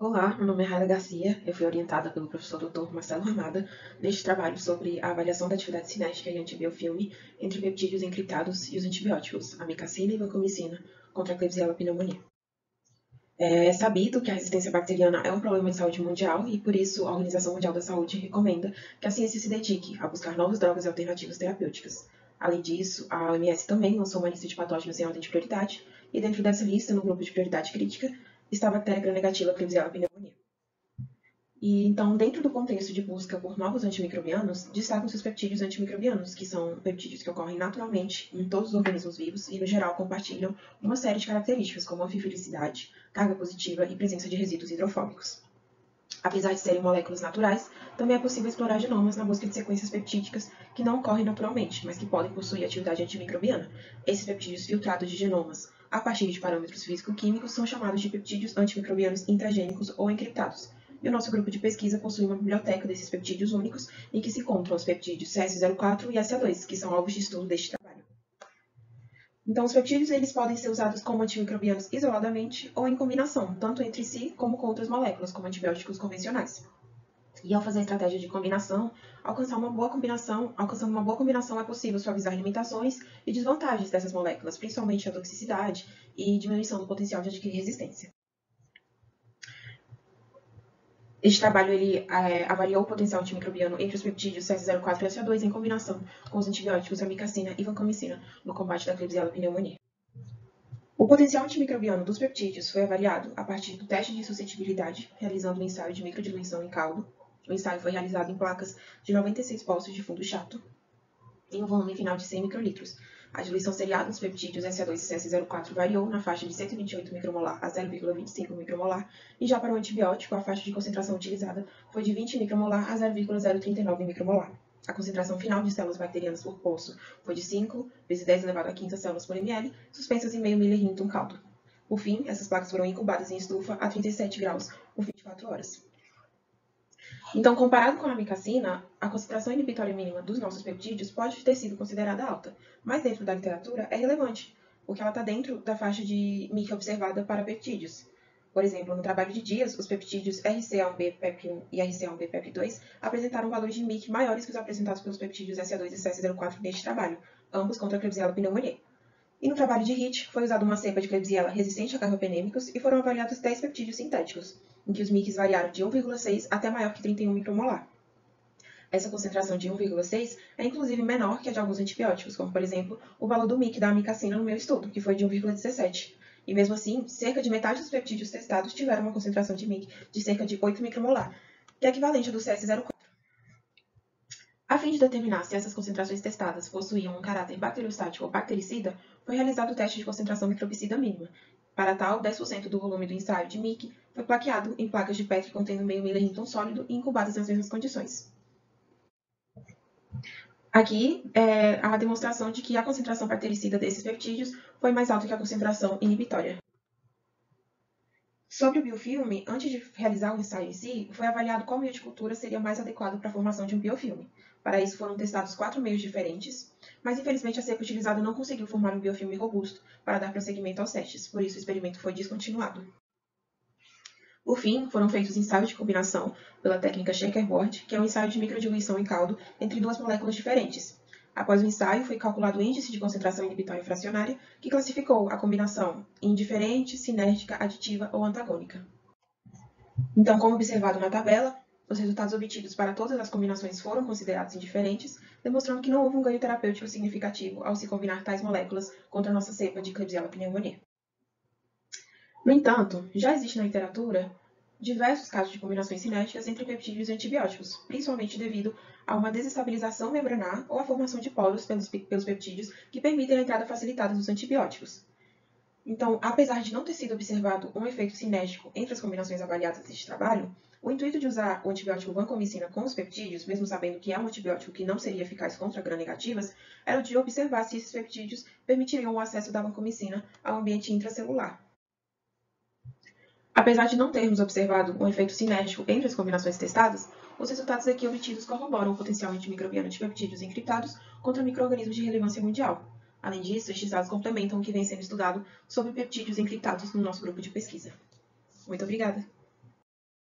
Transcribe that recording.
Olá, meu nome é Raila Garcia. Eu fui orientada pelo professor Dr. Marcelo Ramada neste trabalho sobre a avaliação da atividade cinética e antibiofilme entre peptídeos encriptados e os antibióticos, amikacina e vancomicina, contra a Klebsiella pneumoniae. É sabido que a resistência bacteriana é um problema de saúde mundial e, por isso, a Organização Mundial da Saúde recomenda que a ciência se dedique a buscar novas drogas e alternativas terapêuticas. Além disso, a OMS também lançou uma lista de patógenos em ordem de prioridade, e dentro dessa lista, no grupo de prioridade crítica, está a bactéria gram-negativa Klebsiella pneumoniae. E então, dentro do contexto de busca por novos antimicrobianos, destacam-se os peptídeos antimicrobianos, que são peptídeos que ocorrem naturalmente em todos os organismos vivos e, no geral, compartilham uma série de características, como anfifilicidade, carga positiva e presença de resíduos hidrofóbicos. Apesar de serem moléculas naturais, também é possível explorar genomas na busca de sequências peptídicas que não ocorrem naturalmente, mas que podem possuir atividade antimicrobiana. Esses peptídeos filtrados de genomas a partir de parâmetros físico-químicos são chamados de peptídeos antimicrobianos intragênicos ou encriptados. E o nosso grupo de pesquisa possui uma biblioteca desses peptídeos únicos, em que se encontram os peptídeos CS04 e SA2, que são alvos de estudo deste trabalho. Então, os peptídeos eles podem ser usados como antimicrobianos isoladamente ou em combinação, tanto entre si como com outras moléculas, como antibióticos convencionais. E ao fazer a estratégia de combinação, alcançando uma boa combinação é possível suavizar limitações e desvantagens dessas moléculas, principalmente a toxicidade e diminuição do potencial de adquirir resistência. Este trabalho ele avaliou o potencial antimicrobiano entre os peptídeos CS04 e SA2 em combinação com os antibióticos amikacina e vancomicina no combate da Klebsiella pneumoniae. O potencial antimicrobiano dos peptídeos foi avaliado a partir do teste de suscetibilidade, realizando um ensaio de microdiluição em caldo. O ensaio foi realizado em placas de 96 poços de fundo chato, em um volume final de 100 microlitros. A diluição seriada dos peptídeos SA2 e CS04 variou na faixa de 128 micromolar a 0,25 micromolar, e já para o antibiótico, a faixa de concentração utilizada foi de 20 micromolar a 0,039 micromolar. A concentração final de células bacterianas por poço foi de 5 vezes 10 elevado a 5 células por ml, suspensas em meio mililitro caldo. Por fim, essas placas foram incubadas em estufa a 37 graus por 24 horas. Então, comparado com a amikacina, a concentração inibitória mínima dos nossos peptídeos pode ter sido considerada alta, mas dentro da literatura é relevante, porque ela está dentro da faixa de MIC observada para peptídeos. Por exemplo, no trabalho de Dias, os peptídeos RCA1B-PEP1 e RCA1B-PEP2 apresentaram valores de MIC maiores que os apresentados pelos peptídeos SA2 e CS04 neste trabalho, ambos contra a Klebsiella pneumoniae. E no trabalho de Hitch, foi usada uma cepa de Klebsiella resistente a carbapenêmicos e foram avaliados 10 peptídeos sintéticos, em que os MICs variaram de 1,6 até maior que 31 micromolar. Essa concentração de 1,6 é inclusive menor que a de alguns antibióticos, como, por exemplo, o valor do MIC da amikacina no meu estudo, que foi de 1,17. E mesmo assim, cerca de metade dos peptídeos testados tiveram uma concentração de MIC de cerca de 8 micromolar, que é equivalente ao do CS04. A fim de determinar se essas concentrações testadas possuíam um caráter bacteriostático ou bactericida, foi realizado o teste de concentração microbicida mínima. Para tal, 10% do volume do ensaio de MIC foi plaqueado em placas de Petri contendo meio mililitro sólido e incubadas nas mesmas condições. Aqui é a demonstração de que a concentração bactericida desses peptídeos foi mais alta que a concentração inibitória. Sobre o biofilme, antes de realizar o ensaio em si, foi avaliado qual meio de cultura seria mais adequado para a formação de um biofilme. Para isso foram testados 4 meios diferentes, mas infelizmente a cepa utilizada não conseguiu formar um biofilme robusto para dar prosseguimento aos testes, por isso o experimento foi descontinuado. Por fim, foram feitos ensaios de combinação pela técnica checkerboard, que é um ensaio de microdiluição em caldo entre duas moléculas diferentes. Após o ensaio, foi calculado o índice de concentração inibitória fracionária, que classificou a combinação em indiferente, sinérgica, aditiva ou antagônica. Então, como observado na tabela, os resultados obtidos para todas as combinações foram considerados indiferentes, demonstrando que não houve um ganho terapêutico significativo ao se combinar tais moléculas contra a nossa cepa de Klebsiella pneumoniae. No entanto, já existe na literatura diversos casos de combinações cinéticas entre peptídeos e antibióticos, principalmente devido a uma desestabilização membranar ou a formação de poros pelos peptídeos que permitem a entrada facilitada dos antibióticos. Então, apesar de não ter sido observado um efeito sinérgico entre as combinações avaliadas neste trabalho, o intuito de usar o antibiótico vancomicina com os peptídeos, mesmo sabendo que é um antibiótico que não seria eficaz contra gram-negativas, era o de observar se esses peptídeos permitiriam o acesso da vancomicina ao ambiente intracelular. Apesar de não termos observado um efeito sinérgico entre as combinações testadas, os resultados aqui obtidos corroboram o potencial antimicrobiano de peptídeos encriptados contra micro-organismos de relevância mundial. Além disso, estes dados complementam o que vem sendo estudado sobre peptídeos encriptados no nosso grupo de pesquisa. Muito obrigada!